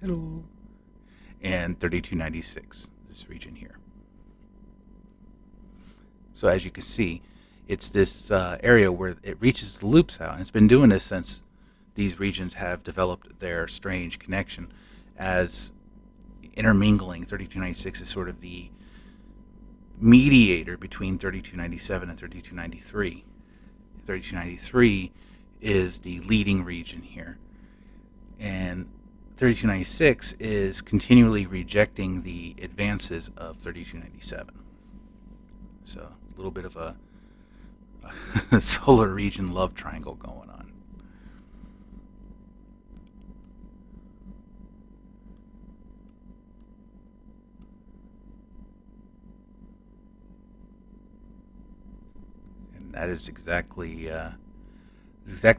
Hello. And 3296, this region here. So as you can see, it's this area where it reaches the loops out, and it's been doing this since these regions have developed their strange connection, as intermingling. 3296 is sort of the mediator between 3297 and 3293. 3293 is the leading region here, and 3296 is continually rejecting the advances of 3297. So a little bit of a solar region love triangle going on. And that is exactly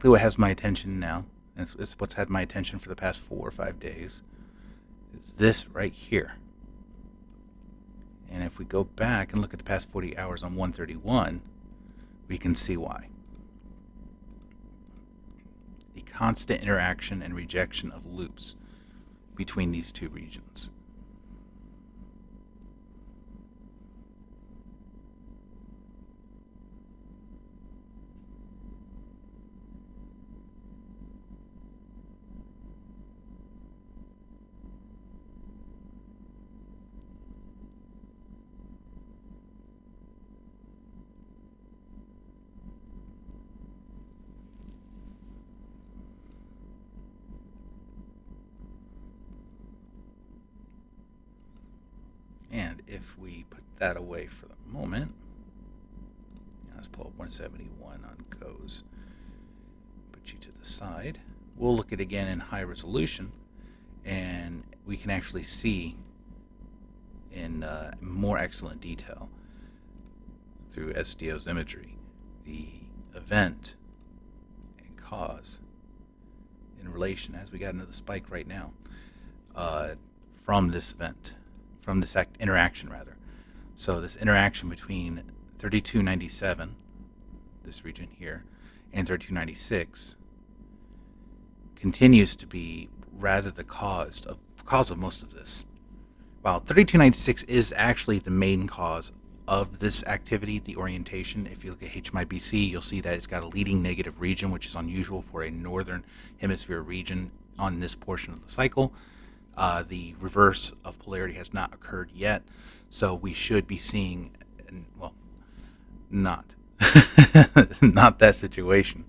what has my attention now. It's what's had my attention for the past 4 or 5 days. It's this right here. And if we go back and look at the past 40 hours on 131, we can see why. The constant interaction and rejection of loops between these two regions. And if we put that away for the moment, let's pull up 171 on GOES, put you to the side. We'll look at it again in high resolution, and we can actually see in more excellent detail through SDO's imagery the event and cause in relation, as we got another spike right now, from this event. From this interaction, rather. So this interaction between 3297, this region here, and 3296 continues to be rather the cause of most of this. While 3296 is actually the main cause of this activity, the orientation. If you look at HMIBC, you'll see that it's got a leading negative region, which is unusual for a northern hemisphere region on this portion of the cycle. The reverse of polarity has not occurred yet, so we should be seeing, well, not not that situation.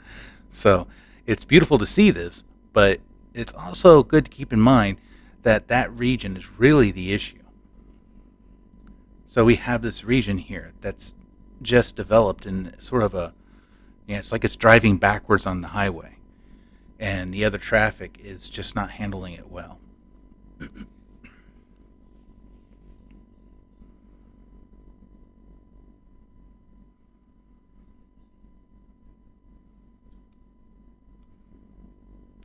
So it's beautiful to see this, but it's also good to keep in mind that that region is really the issue. So we have this region here that's just developed in sort of it's like it's driving backwards on the highway, and the other traffic is just not handling it well.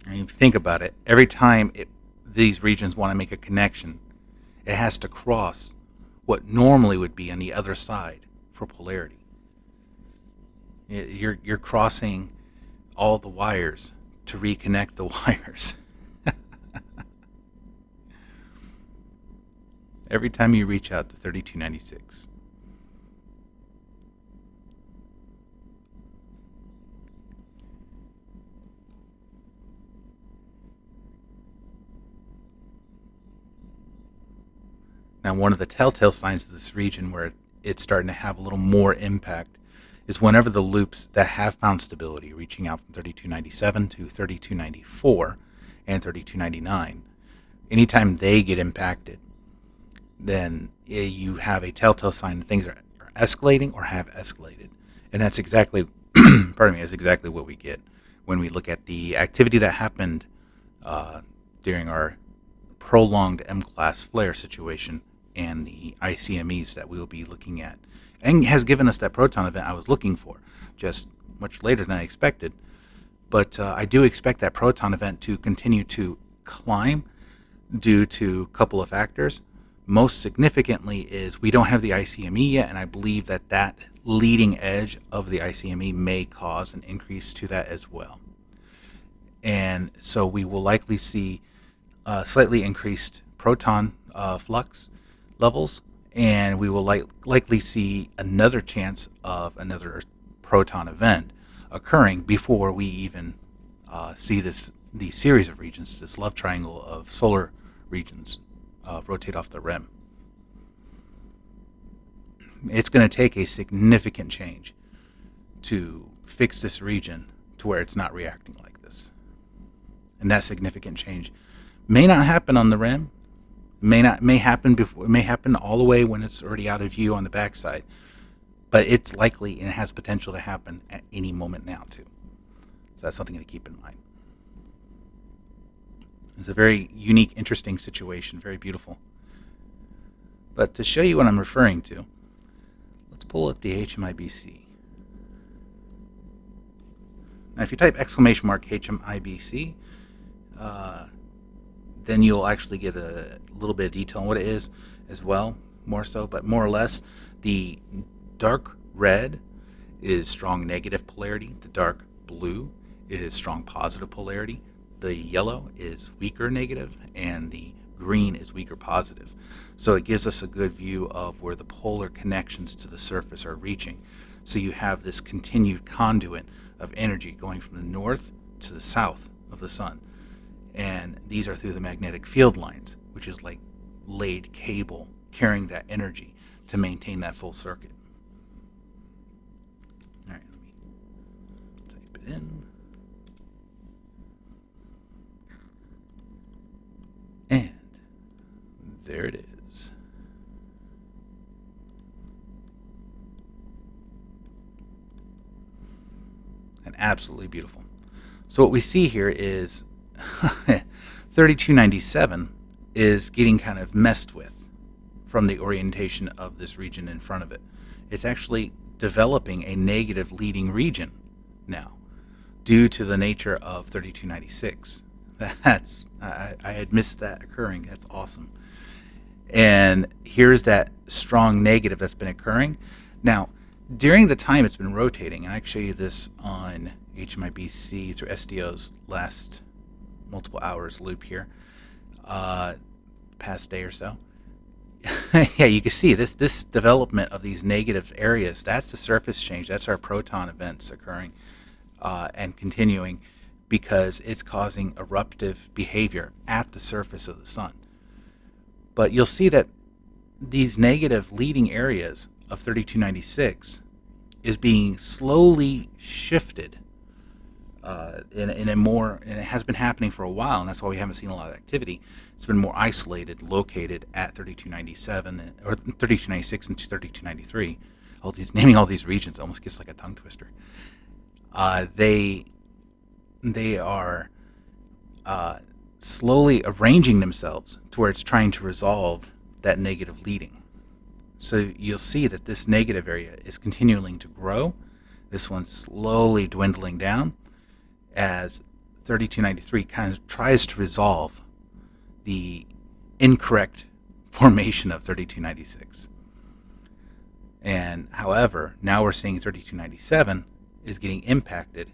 I mean, think about it. Every time these regions want to make a connection, it has to cross what normally would be on the other side for polarity. You're crossing all the wires to reconnect the wires. Every time you reach out to 3296. Now, one of the telltale signs of this region where it's starting to have a little more impact is whenever the loops that have found stability, reaching out from 3297 to 3294 and 3299, anytime they get impacted, then you have a telltale sign that things are escalating or have escalated. And that's exactly, that's exactly what we get when we look at the activity that happened during our prolonged M-class flare situation and the ICMEs that we will be looking at. And has given us that proton event I was looking for, just much later than I expected. But I do expect that proton event to continue to climb due to a couple of factors. Most significantly is we don't have the ICME yet, and I believe that that leading edge of the ICME may cause an increase to that as well. And so we will likely see slightly increased proton flux levels, and we will likely see another chance of another proton event occurring before we even see these series of regions, this love triangle of solar regions, rotate off the rim. It's going to take a significant change to fix this region to where it's not reacting like this. And that significant change may not happen on the rim, may happen before, it may happen all the way when it's already out of view on the backside, but it's likely and it has potential to happen at any moment now too. So that's something to keep in mind. It's a very unique, interesting situation, very beautiful. But to show you what I'm referring to, let's pull up the HMIBC. Now, if you type !HMIBC, then you'll actually get a little bit of detail on what it is as well, more so, but more or less, the dark red is strong negative polarity, the dark blue is strong positive polarity, the yellow is weaker negative, and the green is weaker positive. So it gives us a good view of where the polar connections to the surface are reaching. So you have this continued conduit of energy going from the north to the south of the sun. And these are through the magnetic field lines, which is like laid cable carrying that energy to maintain that full circuit. All right, let me type it in. And there it is. And absolutely beautiful. So what we see here is 3297 is getting kind of messed with from the orientation of this region in front of it. It's actually developing a negative leading region now due to the nature of 3296. I had missed that occurring. That's awesome. And here's that strong negative that's been occurring. Now, during the time it's been rotating, and I can show you this on HMIBC through SDO's last multiple hours loop here, past day or so. Yeah, you can see this development of these negative areas. That's the surface change. That's our proton events occurring and continuing, because it's causing eruptive behavior at the surface of the sun. But you'll see that these negative leading areas of 3296 is being slowly shifted in a more, and it has been happening for a while, and that's why we haven't seen a lot of activity. It's been more isolated, located at 3297 or 3296 and 3293. Naming all these regions almost gets like a tongue twister. They are slowly arranging themselves to where it's trying to resolve that negative leading. So you'll see that this negative area is continuing to grow. This one's slowly dwindling down as 3293 kind of tries to resolve the incorrect formation of 3296. And however, now we're seeing 3297 is getting impacted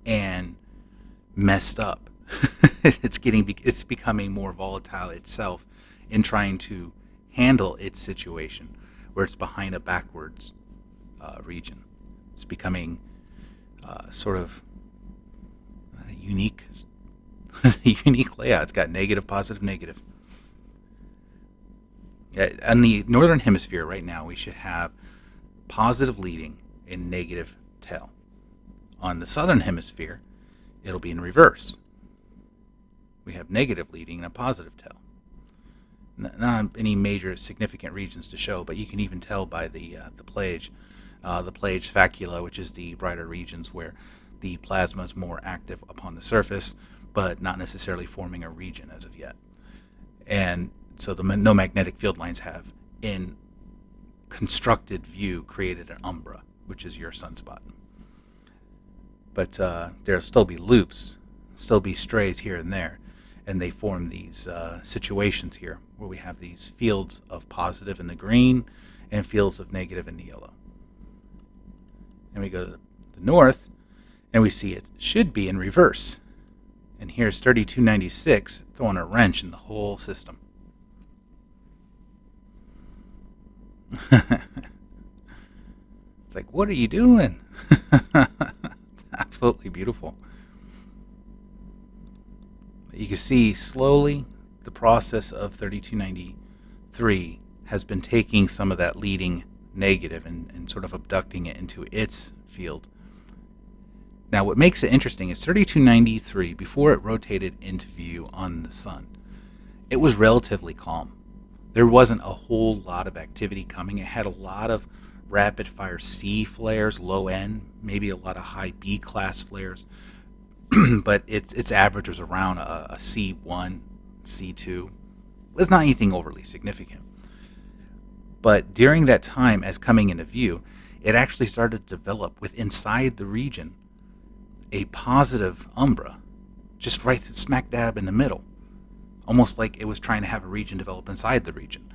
and messed up. It's becoming more volatile itself in trying to handle its situation, where it's behind a backwards region. It's becoming sort of a unique layout. It's got negative, positive, negative. On the northern hemisphere right now, we should have positive leading and negative tail. On the southern hemisphere, it'll be in reverse. We have negative leading and a positive tail. Not any major significant regions to show, but you can even tell by the plage facula, which is the brighter regions where the plasma is more active upon the surface, but not necessarily forming a region as of yet. And so the no magnetic field lines have, in constructed view, created an umbra, which is your sunspot. But there'll still be loops, still be strays here and there, and they form these situations here where we have these fields of positive in the green and fields of negative in the yellow. And we go to the north, and we see it should be in reverse. And here's 3296 throwing a wrench in the whole system. It's like, what are you doing? It's absolutely beautiful. You can see slowly the process of 3293 has been taking some of that leading negative and sort of abducting it into its field. Now, what makes it interesting is 3293, before it rotated into view on the sun, it was relatively calm. There wasn't a whole lot of activity coming. It had a lot of rapid fire C flares, low end, maybe a lot of high B class flares, but its average was around a C1, C2. It's not anything overly significant. But during that time, as coming into view, it actually started to develop with inside the region a positive umbra, just right smack dab in the middle, almost like it was trying to have a region develop inside the region.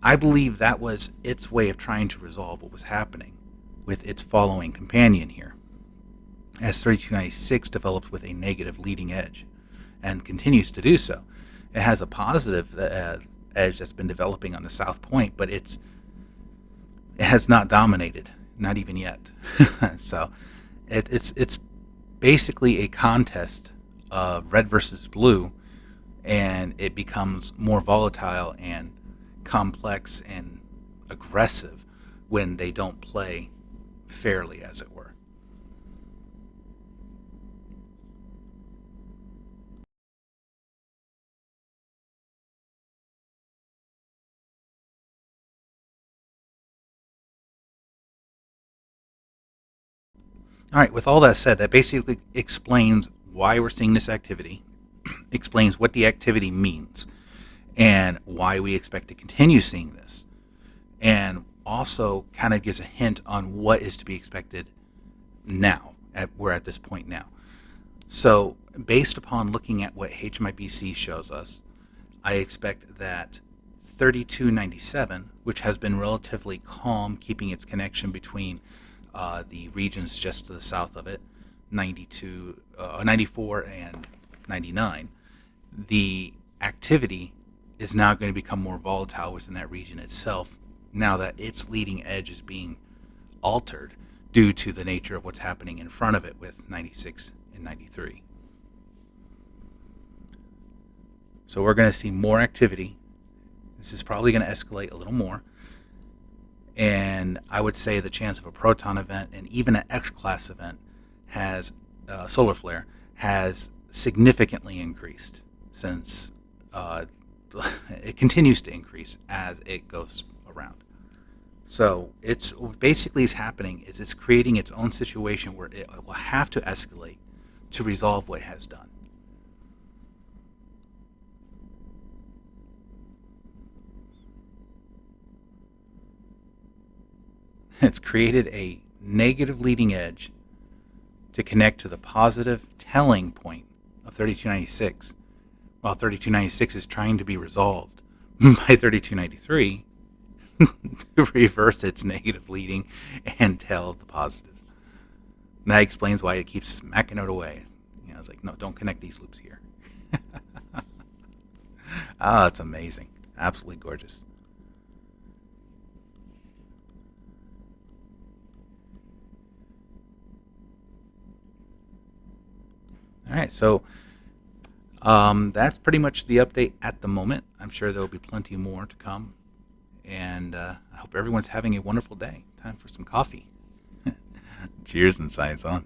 I believe that was its way of trying to resolve what was happening with its following companion here, as 3296 develops with a negative leading edge and continues to do so. It has a positive edge that's been developing on the south point, but it has not dominated, not even yet. So it's basically a contest of red versus blue, and it becomes more volatile and complex and aggressive when they don't play fairly, as it were. All right, with all that said, that basically explains why we're seeing this activity, explains what the activity means, and why we expect to continue seeing this, and also kind of gives a hint on what is to be expected now. We're at this point now. So, based upon looking at what HMIBC shows us, I expect that 3297, which has been relatively calm, keeping its connection between the regions just to the south of it, 94 and 99, the activity is now going to become more volatile within that region itself, now that its leading edge is being altered due to the nature of what's happening in front of it with 96 and 93. So we're going to see more activity. This is probably going to escalate a little more. And I would say the chance of a proton event and even an X-class event has, solar flare, has significantly increased since it continues to increase as it goes around. So it's basically is happening is it's creating its own situation where it will have to escalate to resolve what it has done. It's created a negative leading edge to connect to the positive telling point of 3296, while 3296 is trying to be resolved by 3293 to reverse its negative leading and tell the positive. And that explains why it keeps smacking it away. It's like, no, don't connect these loops here. It's amazing. Absolutely gorgeous. All right, so that's pretty much the update at the moment. I'm sure there will be plenty more to come, and I hope everyone's having a wonderful day. Time for some coffee. Cheers and science on.